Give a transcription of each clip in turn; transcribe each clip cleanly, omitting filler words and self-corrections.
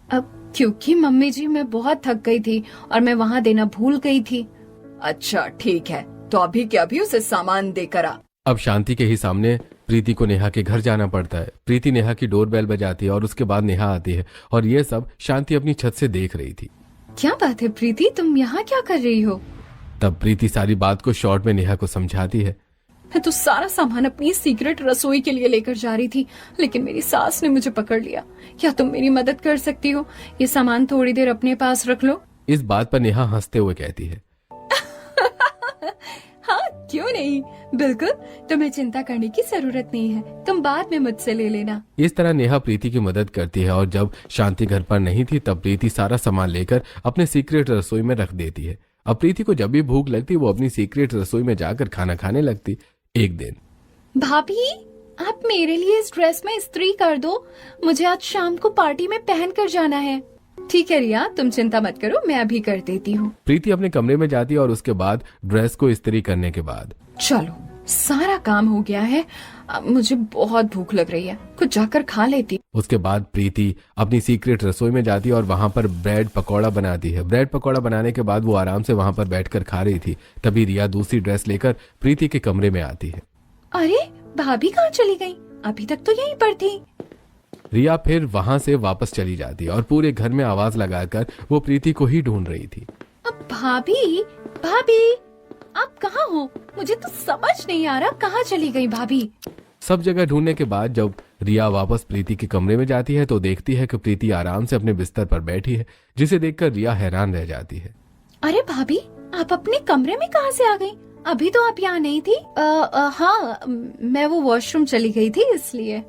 अब क्योंकि मम्मी जी मैं बहुत थक गई थी और मैं वहाँ देना भूल गई थी। अच्छा ठीक है, तो अभी के अभी उसे सामान देकर आ। अब शांति के ही सामने प्रीति को नेहा के घर जाना पड़ता है। प्रीति नेहा की डोरबेल बजाती है और उसके बाद नेहा आती है और ये सब शांति अपनी छत से देख रही थी। क्या बात है प्रीति, तुम यहाँ क्या कर रही हो? तब प्रीति सारी बात को शॉर्ट में नेहा को समझाती है। मैं तो सारा सामान अपनी सीक्रेट रसोई के लिए लेकर जा रही थी, लेकिन मेरी सास ने मुझे पकड़ लिया। क्या तुम मेरी मदद कर सकती हो? ये सामान थोड़ी देर अपने पास रख लो। इस बात पर नेहा हंसते हुए कहती है, हाँ क्यों नहीं, बिल्कुल, तुम्हें चिंता करने की जरूरत नहीं है, तुम बाद में मुझसे ले लेना। इस तरह नेहा प्रीति की मदद करती है और जब शांति घर पर नहीं थी तब प्रीति सारा सामान लेकर अपने सीक्रेट रसोई में रख देती है। अब प्रीति को जब भी भूख लगती वो अपनी सीक्रेट रसोई में जाकर खाना खाने लगती। एक दिन, भाभी आप मेरे लिए इस ड्रेस में इस्त्री कर दो, मुझे आज शाम को पार्टी में पहन कर जाना है। ठीक है रिया, तुम चिंता मत करो, मैं अभी कर देती हूँ। प्रीति अपने कमरे में जाती है और उसके बाद ड्रेस को इस्त्री करने के बाद, चलो सारा काम हो गया है, अब मुझे बहुत भूख लग रही है, कुछ जाकर खा लेती। उसके बाद प्रीति अपनी सीक्रेट रसोई में जाती है और वहाँ पर ब्रेड पकौड़ा बनाती है। ब्रेड पकौड़ा बनाने के बाद वो आराम से वहाँ पर बैठकर खा रही थी। तभी रिया दूसरी ड्रेस लेकर प्रीति के कमरे में आती है। अरे भाभी कहाँ चली गई? अभी तक तो यहीं पर थी। रिया फिर वहाँ से वापस चली जाती है और पूरे घर में आवाज लगाकर वो प्रीति को ही ढूंढ रही थी। अब भाभी भाभी आप कहाँ हो? मुझे तो समझ नहीं आ रहा, कहाँ चली गई भाभी? सब जगह ढूंढने के बाद जब रिया वापस प्रीति के कमरे में जाती है तो देखती है कि प्रीति आराम से अपने बिस्तर पर बैठी है, जिसे देखकर रिया हैरान रह जाती है। अरे भाभी आप अपने कमरे में कहाँ से आ गई? अभी तो आप यहाँ नहीं थी। हाँ मैं वो वॉशरूम चली गई थी इसलिए।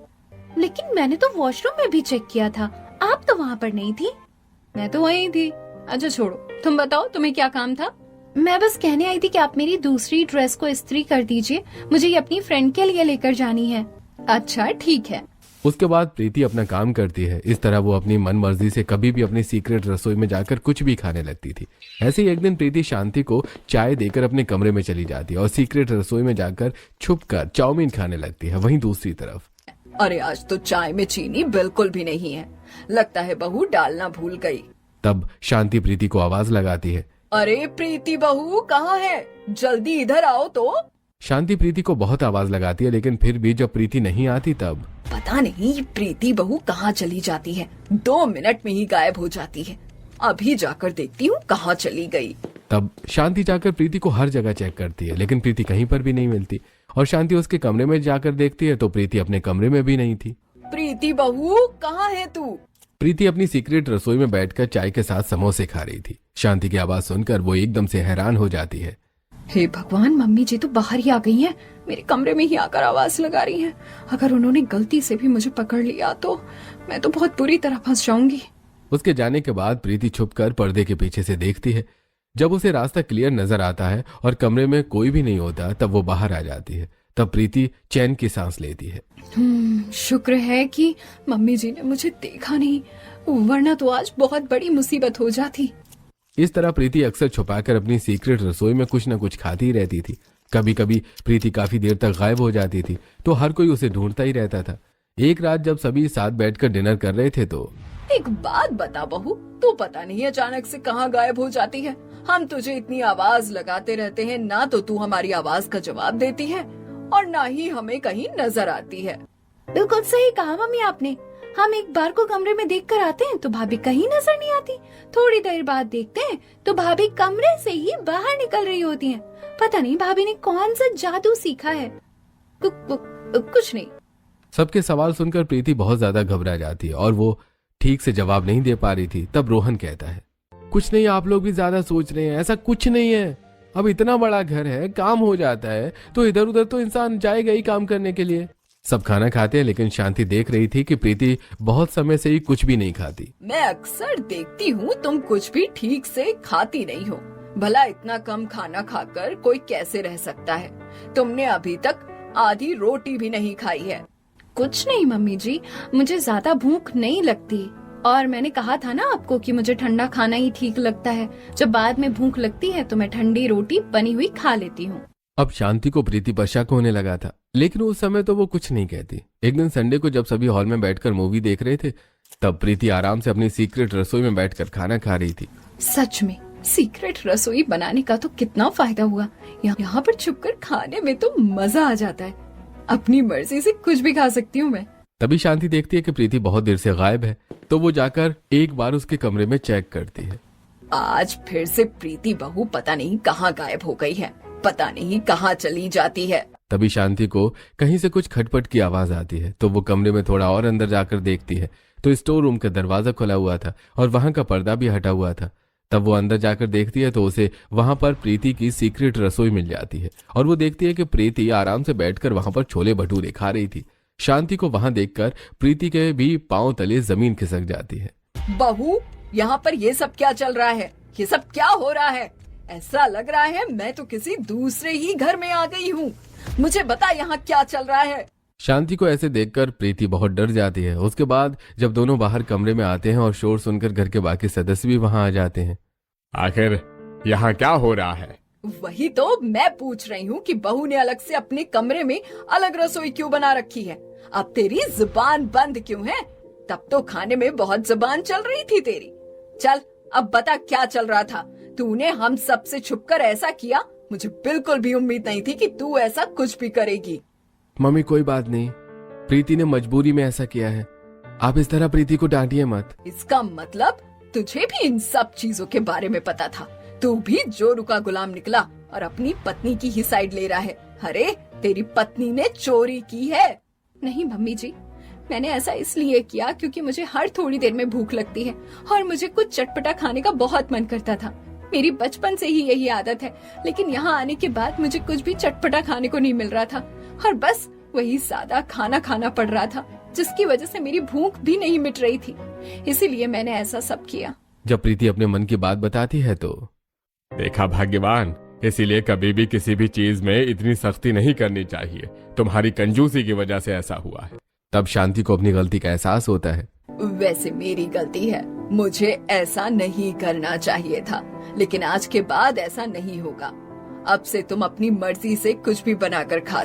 लेकिन मैंने तो वॉशरूम में भी चेक किया था, आप तो वहाँ पर नहीं थी। मैं तो वहीं थी। अच्छा छोड़ो, तुम बताओ तुम्हें क्या काम था? मैं बस कहने आई थी कि आप मेरी दूसरी ड्रेस को इस्त्री कर दीजिए, मुझे ये अपनी फ्रेंड के लिए लेकर जानी है। अच्छा ठीक है। उसके बाद प्रीति अपना काम करती है। इस तरह वो अपनी मन मर्जी से कभी भी अपनी सीक्रेट रसोई में जाकर कुछ भी खाने लगती थी। ऐसे ही एक दिन प्रीति शांति को चाय देकर अपने कमरे में चली जाती है और सीक्रेट रसोई में जाकर छुपकर चाउमीन खाने लगती है। वहीं दूसरी तरफ, अरे आज तो चाय में चीनी बिल्कुल भी नहीं है, लगता है बहू डालना भूल गई। तब शांति प्रीति को आवाज लगाती है, अरे प्रीति बहू कहाँ है, जल्दी इधर आओ तो। शांति प्रीति को बहुत आवाज लगाती है, लेकिन फिर भी जब प्रीति नहीं आती तब पता नहीं ये प्रीति बहू कहाँ चली जाती है, 2 मिनट में ही गायब हो जाती है। अभी जाकर देखती हूँ कहाँ चली गई। तब शांति जाकर प्रीति को हर जगह चेक करती है, लेकिन प्रीति कहीं पर भी नहीं मिलती और शांति उसके कमरे में जाकर देखती है तो प्रीति अपने कमरे में भी नहीं थी। प्रीति बहू कहाँ है तू? प्रीति अपनी सीक्रेट रसोई में बैठकर चाय के साथ समोसे खा रही थी। शांति की आवाज सुनकर वो एकदम से हैरान हो जाती है। हे भगवान, मम्मी जी तो बाहर ही आ गई हैं, मेरे कमरे में ही आकर आवाज लगा रही हैं। अगर उन्होंने गलती से भी मुझे पकड़ लिया तो मैं तो बहुत बुरी तरह फंस जाऊंगी। उसके जाने के बाद प्रीति छुपकर पर्दे के पीछे से देखती है। जब उसे रास्ता क्लियर नजर आता है और कमरे में कोई भी नहीं होता तब वो बाहर आ जाती है। तब प्रीति चैन की सांस लेती है। शुक्र है कि मम्मी जी ने मुझे देखा नहीं, वरना तो आज बहुत बड़ी मुसीबत हो जाती। इस तरह प्रीति अक्सर छुपाकर अपनी सीक्रेट रसोई में कुछ न कुछ खाती ही रहती थी। कभी कभी प्रीति काफी देर तक गायब हो जाती थी तो हर कोई उसे ढूंढता ही रहता था। एक रात जब सभी साथ बैठकर डिनर कर रहे थे तो एक बात बता बहू, तू पता नहीं अचानक से कहाँ गायब हो जाती है। हम तुझे इतनी आवाज लगाते रहते हैं, ना तो तू हमारी आवाज का जवाब देती है और ना ही हमें कहीं नजर आती है। बिल्कुल सही कहा मम्मी आपने। हम एक बार को कमरे में देख कर आते हैं तो भाभी कहीं नजर नहीं आती, थोड़ी देर बाद देखते हैं तो भाभी कमरे से ही बाहर निकल रही होती हैं। पता नहीं भाभी ने कौन सा जादू सीखा है। कुछ नहीं। सबके सवाल सुनकर प्रीति बहुत ज्यादा घबरा जाती है और वो ठीक से जवाब नहीं दे पा रही थी। तब रोहन कहता है, कुछ नहीं, आप लोग भी ज्यादा सोच रहे हैं, ऐसा कुछ नहीं है। अब इतना बड़ा घर है, काम हो जाता है तो इधर उधर तो इंसान जाएगा ही काम करने के लिए। सब खाना खाते हैं लेकिन शांति देख रही थी कि प्रीति बहुत समय से ही कुछ भी नहीं खाती। मैं अक्सर देखती हूँ तुम कुछ भी ठीक से खाती नहीं हो। भला इतना कम खाना खाकर कोई कैसे रह सकता है? तुमने अभी तक आधी रोटी भी नहीं खाई है। कुछ नहीं मम्मी जी, मुझे ज्यादा भूख नहीं लगती और मैंने कहा था ना आपको कि मुझे ठंडा खाना ही ठीक लगता है। जब बाद में भूख लगती है तो मैं ठंडी रोटी बनी हुई खा लेती हूँ। अब शांति को प्रीति पर शक होने लगा था, लेकिन उस समय तो वो कुछ नहीं कहती। एक दिन संडे को जब सभी हॉल में बैठकर मूवी देख रहे थे तब प्रीति आराम से अपनी सीक्रेट रसोई में बैठकर खाना खा रही थी। सच में सीक्रेट रसोई बनाने का तो कितना फायदा हुआ। यहाँ पर छुपकर खाने में तो मजा आ जाता है। अपनी मर्जी से कुछ भी खा सकती हूँ मैं। तभी शांति देखती है कि प्रीति बहुत देर से गायब है, तो वो जाकर एक बार उसके कमरे में चेक करती है। आज फिर से प्रीति बहू पता नहीं कहाँ गायब हो गई है, पता नहीं कहाँ चली जाती है। तभी शांति को कहीं से कुछ खटपट की आवाज आती है, तो वो कमरे में थोड़ा और अंदर जाकर देखती है तो स्टोर रूम का दरवाजा खुला हुआ था और वहां का पर्दा भी हटा हुआ था। तब वो अंदर जाकर देखती है तो उसे वहां पर प्रीति की सीक्रेट रसोई मिल जाती है और वो देखती है कि प्रीति आराम से बैठकर वहां पर छोले भटूरे खा रही थी। शांति को वहां देखकर प्रीति के भी पांव तले जमीन खिसक जाती है। बहू, यहाँ पर ये सब क्या चल रहा है? ये सब क्या हो रहा है? ऐसा लग रहा है मैं तो किसी दूसरे ही घर में आ गई हूँ। मुझे बता यहाँ क्या चल रहा है? शांति को ऐसे देखकर प्रीति बहुत डर जाती है। उसके बाद जब दोनों बाहर कमरे में आते हैं और शोर सुनकर घर के बाकी सदस्य भी वहां आ जाते हैं। आखिर यहाँ क्या हो रहा है? वही तो मैं पूछ रही हूँ कि बहू ने अलग से अपने कमरे में अलग रसोई क्यों बना रखी है? अब तेरी जुबान बंद क्यों है? तब तो खाने में बहुत जुबान चल रही थी तेरी। चल अब बता क्या चल रहा था? तूने हम सब से छुपकर ऐसा किया। मुझे बिल्कुल भी उम्मीद नहीं थी कि तू ऐसा कुछ भी करेगी। मम्मी कोई बात नहीं, प्रीति ने मजबूरी में ऐसा किया है, आप इस तरह प्रीति को डांटिए मत। इसका मतलब तुझे भी इन सब चीजों के बारे में पता था? तू भी जोरू का गुलाम निकला और अपनी पत्नी की ही साइड ले रहा है। अरे तेरी पत्नी ने चोरी की है। नहीं मम्मी जी, मैंने ऐसा इसलिए किया क्योंकि मुझे हर थोड़ी देर में भूख लगती है और मुझे कुछ चटपटा खाने का बहुत मन करता था। मेरी बचपन से ही यही आदत है, लेकिन यहाँ आने के बाद मुझे कुछ भी चटपटा खाने को नहीं मिल रहा था और बस वही सादा खाना खाना पड़ रहा था, जिसकी वजह से मेरी भूख भी नहीं मिट रही थी। इसीलिए मैंने ऐसा सब किया। जब प्रीति अपने मन की बात बताती है तो देखा भाग्यवान, इसीलिए कभी भी किसी भी चीज में इतनी सख्ती नहीं करनी चाहिए। तुम्हारी कंजूसी की वजह से ऐसा हुआ है। तब शांति को अपनी गलती का एहसास होता है। वैसे मेरी गलती है, मुझे ऐसा नहीं करना चाहिए था, लेकिन आज के बाद ऐसा नहीं होगा। अब से तुम अपनी मर्जी से कुछ भी बनाकर खा